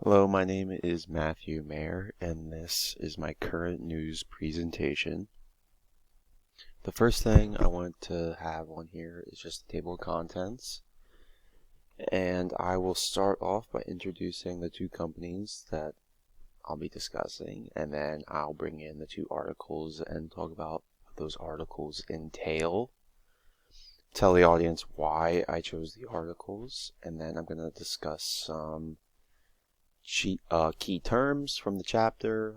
Hello, my name is Matthew Mayer, and this is my current news presentation. The first thing I want to have on here is just the table of contents, and I will start off by introducing the two companies that I'll be discussing, and then I'll bring in the two articles and talk about what those articles entail, tell the audience why I chose the articles, and then I'm going to discuss some key terms from the chapter,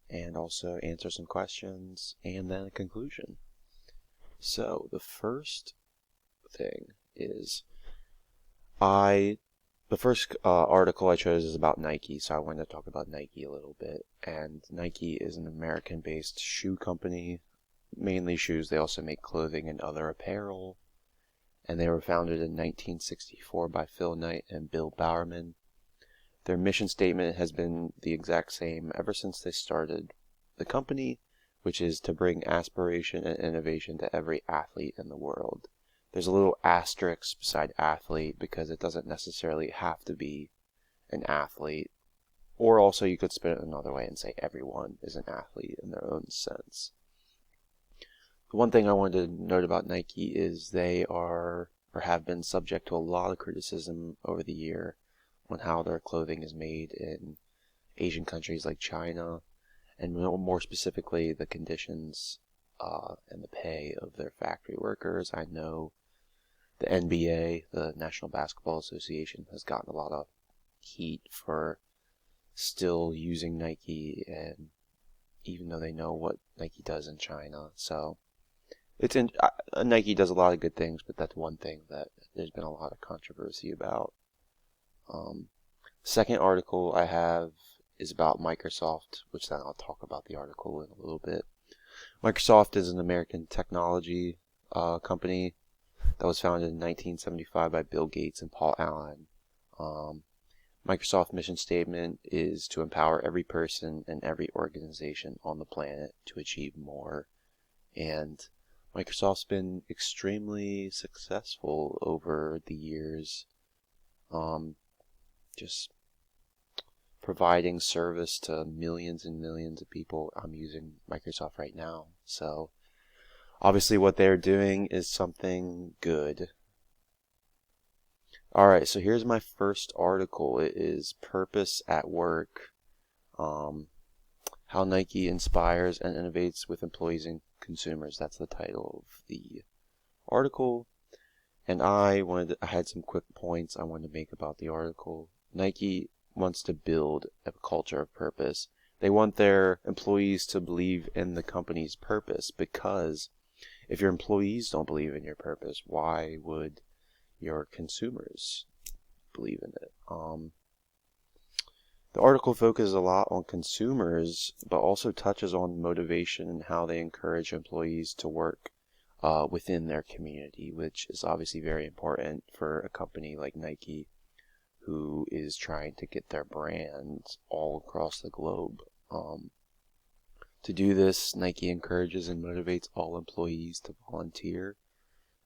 and also answer some questions, and then a conclusion. So the first thing is the first article I chose is about Nike, so I wanted to talk about Nike a little bit. And Nike is an American-based shoe company, mainly shoes. They also make clothing and other apparel. And they were founded in 1964 by Phil Knight and Bill Bowerman. Their mission statement has been the exact same ever since they started the company, which is to bring aspiration and innovation to every athlete in the world. There's a little asterisk beside athlete because it doesn't necessarily have to be an athlete. Or also you could spin it another way and say everyone is an athlete in their own sense. The one thing I wanted to note about Nike is they are or have been subject to a lot of criticism over the year on how their clothing is made in Asian countries like China, and more specifically the conditions and the pay of their factory workers. I know the NBA, the National Basketball Association, has gotten a lot of heat for still using Nike, and even though they know what Nike does in China. So Nike does a lot of good things, but that's one thing that there's been a lot of controversy about. Second article I have is about Microsoft, which then I'll talk about the article in a little bit. Microsoft is an American technology company that was founded in 1975 by Bill Gates and Paul Allen. Microsoft's mission statement is to empower every person and every organization on the planet to achieve more. And Microsoft's been extremely successful over the years. Just providing service to millions and millions of people. I'm using Microsoft right now. So obviously what they're doing is something good. Alright, so here's my first article. It is Purpose at Work. How Nike inspires and innovates with employees and consumers. That's the title of the article. And I had some quick points I wanted to make about the article. Nike wants to build a culture of purpose. They want their employees to believe in the company's purpose, because if your employees don't believe in your purpose, why would your consumers believe in it? The article focuses a lot on consumers, but also touches on motivation and how they encourage employees to work within their community, which is obviously very important for a company like Nike, who is trying to get their brand all across the globe. To do this, Nike encourages and motivates all employees to volunteer.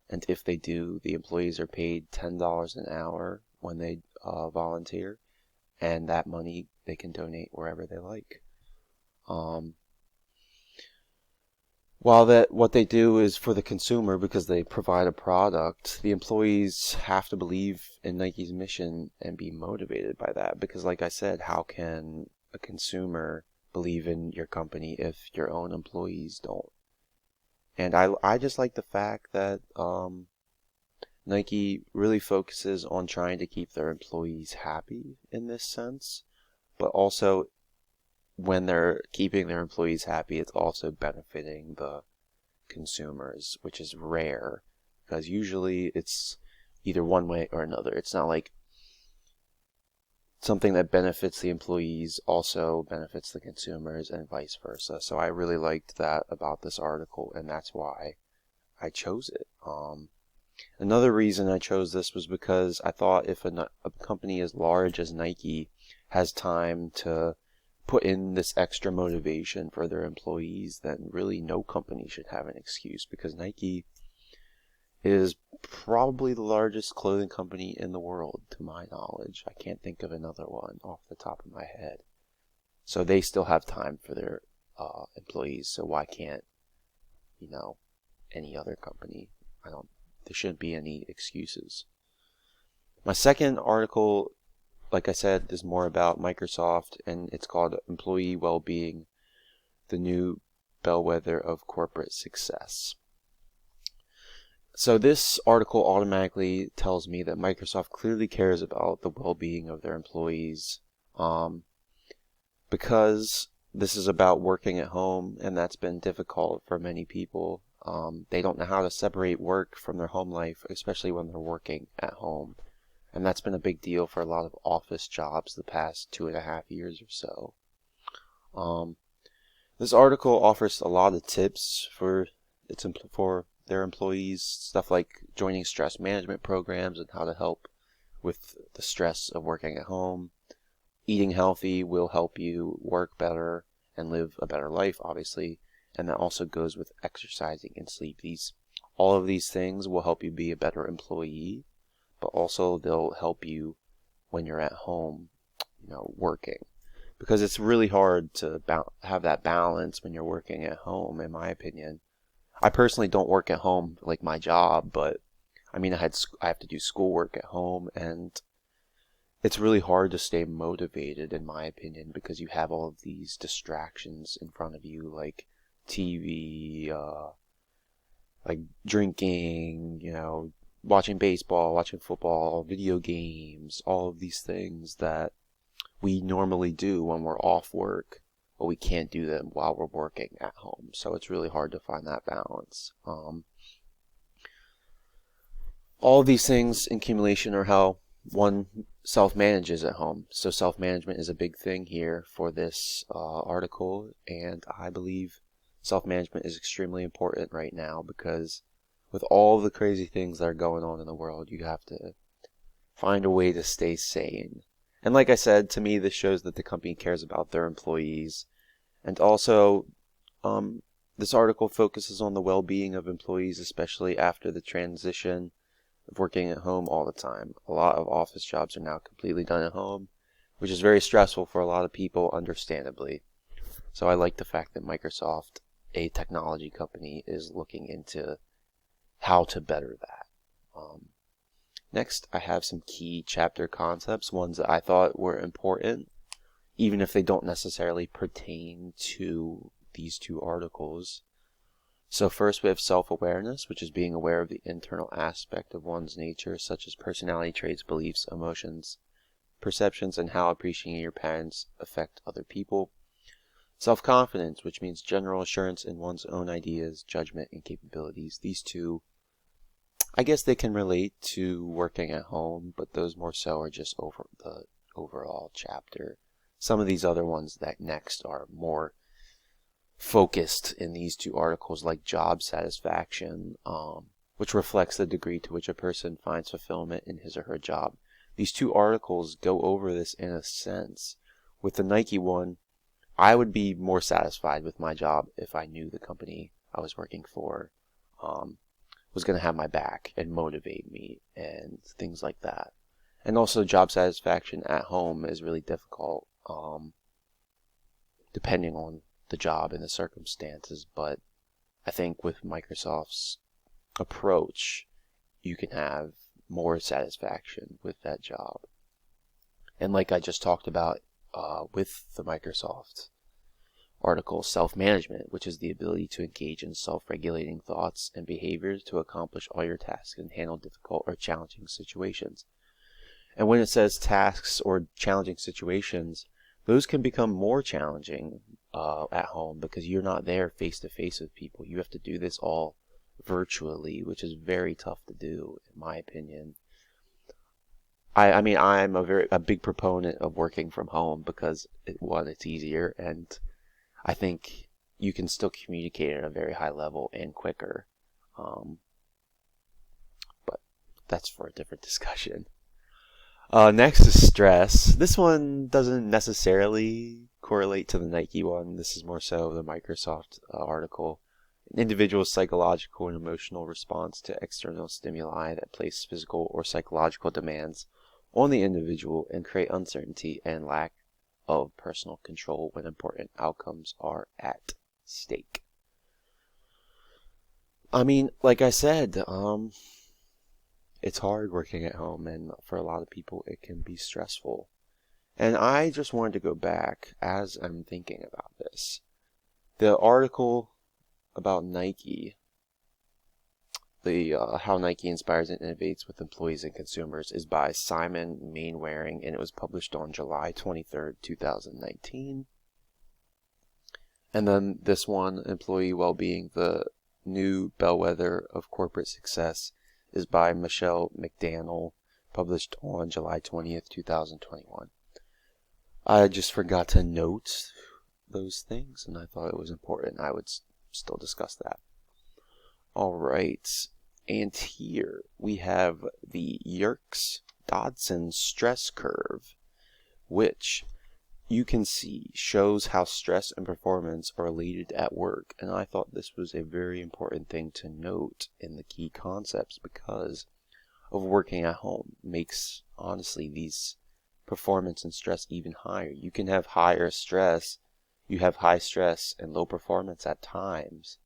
And if they do, the employees are paid $10 an hour when they volunteer. And that money they can donate wherever they like. While what they do is for the consumer because they provide a product, the employees have to believe in Nike's mission and be motivated by that. Because like I said, how can a consumer believe in your company if your own employees don't? And I just like the fact that Nike really focuses on trying to keep their employees happy in this sense, but also when they're keeping their employees happy, it's also benefiting the consumers, which is rare, because usually it's either one way or another. It's not like something that benefits the employees also benefits the consumers and vice versa. So I really liked that about this article, and that's why I chose it. Another reason I chose this was because I thought if a company as large as Nike has time to put in this extra motivation for their employees, then really no company should have an excuse, because Nike is probably the largest clothing company in the world, to my knowledge. I can't think of another one off the top of my head. So they still have time for their employees. So why can't, any other company? There shouldn't be any excuses. My second article, like I said, is more about Microsoft, and it's called Employee Wellbeing, the New Bellwether of Corporate Success. So this article automatically tells me that Microsoft clearly cares about the well-being of their employees, because this is about working at home, and that's been difficult for many people. They don't know how to separate work from their home life, especially when they're working at home. And that's been a big deal for a lot of office jobs the past 2.5 years or so. This article offers a lot of tips for their employees, stuff like joining stress management programs and how to help with the stress of working at home. Eating healthy will help you work better and live a better life, obviously, and that also goes with exercising and sleep. All of these things will help you be a better employee, but also they'll help you when you're at home, working. Because it's really hard to have that balance when you're working at home, in my opinion. I personally don't work at home like my job, but I have to do schoolwork at home, and it's really hard to stay motivated, in my opinion, because you have all of these distractions in front of you, like TV, like drinking, watching baseball, watching football, video games, all of these things that we normally do when we're off work, but we can't do them while we're working at home. So it's really hard to find that balance. All of these things in accumulation are how one self-manages at home. So self-management is a big thing here for this article, and I believe self-management is extremely important right now because with all the crazy things that are going on in the world, you have to find a way to stay sane. And like I said, to me, this shows that the company cares about their employees. And also, this article focuses on the well-being of employees, especially after the transition of working at home all the time. A lot of office jobs are now completely done at home, which is very stressful for a lot of people, understandably. So I like the fact that Microsoft, a technology company, is looking into how to better that. Next, I have some key chapter concepts, ones that I thought were important, even if they don't necessarily pertain to these two articles. So first we have self-awareness, which is being aware of the internal aspect of one's nature, such as personality traits, beliefs, emotions, perceptions, and how appreciating your parents affect other people. Self-confidence, which means general assurance in one's own ideas, judgment, and capabilities. These two, I guess they can relate to working at home, but those more so are just over the overall chapter. Some of these other ones that next are more focused in these two articles, like job satisfaction, which reflects the degree to which a person finds fulfillment in his or her job. These two articles go over this in a sense. With the Nike one, I would be more satisfied with my job if I knew the company I was working for was going to have my back and motivate me and things like that. And also job satisfaction at home is really difficult, depending on the job and the circumstances, but I think with Microsoft's approach, you can have more satisfaction with that job. And like I just talked about with the Microsoft article, self-management, which is the ability to engage in self-regulating thoughts and behaviors to accomplish all your tasks and handle difficult or challenging situations. And when it says tasks or challenging situations, those can become more challenging at home because you're not there face to face with people. You have to do this all virtually, which is very tough to do, in my opinion. I mean, I'm a big proponent of working from home because it's easier, and I think you can still communicate at a very high level and quicker. But that's for a different discussion. Next is stress. This one doesn't necessarily correlate to the Nike one. This is more so the Microsoft article. An individual's psychological and emotional response to external stimuli that place physical or psychological demands on the individual and create uncertainty and lack of personal control when important outcomes are at stake. I mean, like I said, it's hard working at home, and for a lot of people it can be stressful. And I just wanted to go back as I'm thinking about this. The article about Nike, the how Nike inspires and innovates with employees and consumers, is by Simon Mainwaring, and it was published on July 23rd, 2019. And then this one, Employee Wellbeing, the New Bellwether of Corporate Success, is by Michelle McDaniel, published on July 20th, 2021. I just forgot to note those things, and I thought it was important. I would still discuss that. All right, and here we have the Yerkes-Dodson stress curve, which you can see shows how stress and performance are related at work. And I thought this was a very important thing to note in the key concepts, because of working at home makes, honestly, these performance and stress even higher. You can have higher stress, you have high stress and low performance at times,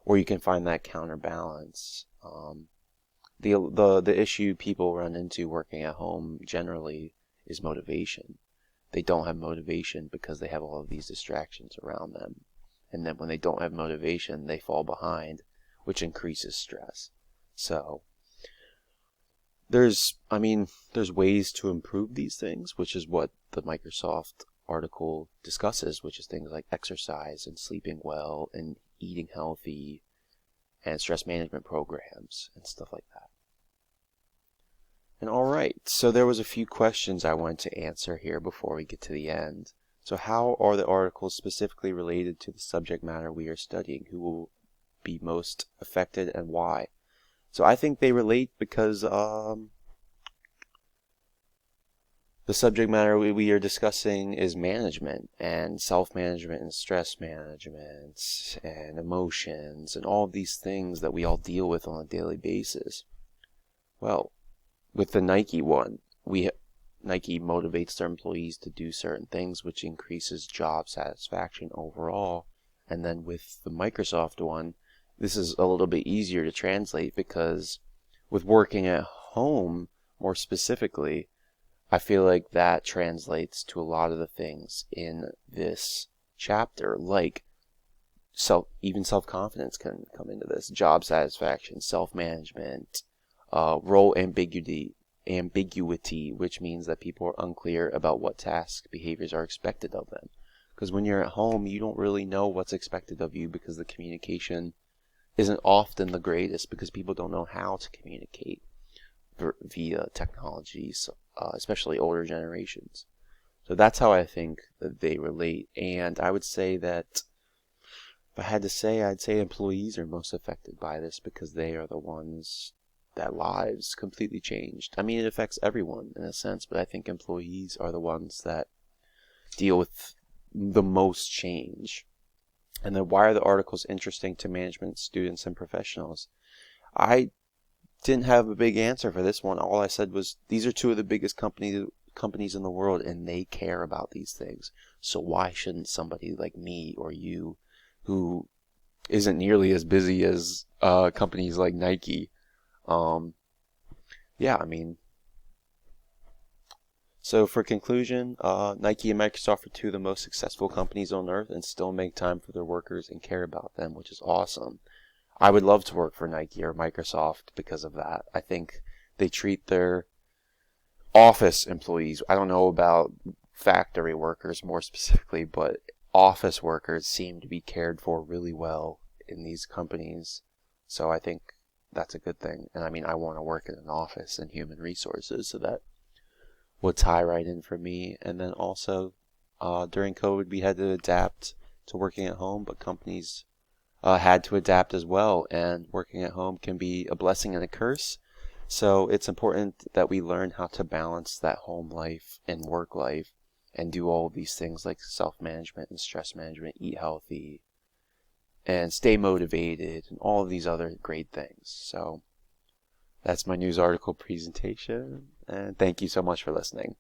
or you can find that counterbalance. The issue people run into working at home generally is motivation. They don't have motivation because they have all of these distractions around them. And then when they don't have motivation, they fall behind, which increases stress. So there's ways to improve these things, which is what the Microsoft article discusses, which is things like exercise and sleeping well and eating healthy and stress management programs and stuff like that. And alright, so there was a few questions I wanted to answer here before we get to the end. So how are the articles specifically related to the subject matter we are studying? Who will be most affected and why? So I think they relate because the subject matter we are discussing is management and self-management and stress management and emotions and all of these things that we all deal with on a daily basis. Well, with the Nike one, Nike motivates their employees to do certain things, which increases job satisfaction overall. And then with the Microsoft one, this is a little bit easier to translate, because with working at home, more specifically, I feel like that translates to a lot of the things in this chapter, like even self-confidence can come into this, job satisfaction, self-management, role ambiguity, which means that people are unclear about what tasks, behaviors are expected of them. Because when you're at home, you don't really know what's expected of you, because the communication isn't often the greatest, because people don't know how to communicate via technologies, especially older generations. So that's how I think that they relate. And I would say that if I had to say, I'd say employees are most affected by this, because they are the ones that lives completely changed. I mean, it affects everyone in a sense, but I think employees are the ones that deal with the most change. And then why are the articles interesting to management students and professionals? I didn't have a big answer for this one. All I said was these are two of the biggest companies in the world, and they care about these things. So why shouldn't somebody like me or you, who isn't nearly as busy as companies like Nike, so for conclusion, Nike and Microsoft are two of the most successful companies on earth and still make time for their workers and care about them, which is awesome. I would love to work for Nike or Microsoft because of that. I think they treat their office employees, I don't know about factory workers more specifically, but office workers seem to be cared for really well in these companies. So I think that's a good thing. And I mean, I want to work in an office in human resources, so that would tie right in for me. And then also, during COVID, we had to adapt to working at home, but companies had to adapt as well. And working at home can be a blessing and a curse. So it's important that we learn how to balance that home life and work life and do all of these things like self-management and stress management, eat healthy, and stay motivated and all of these other great things. So that's my news article presentation, and thank you so much for listening.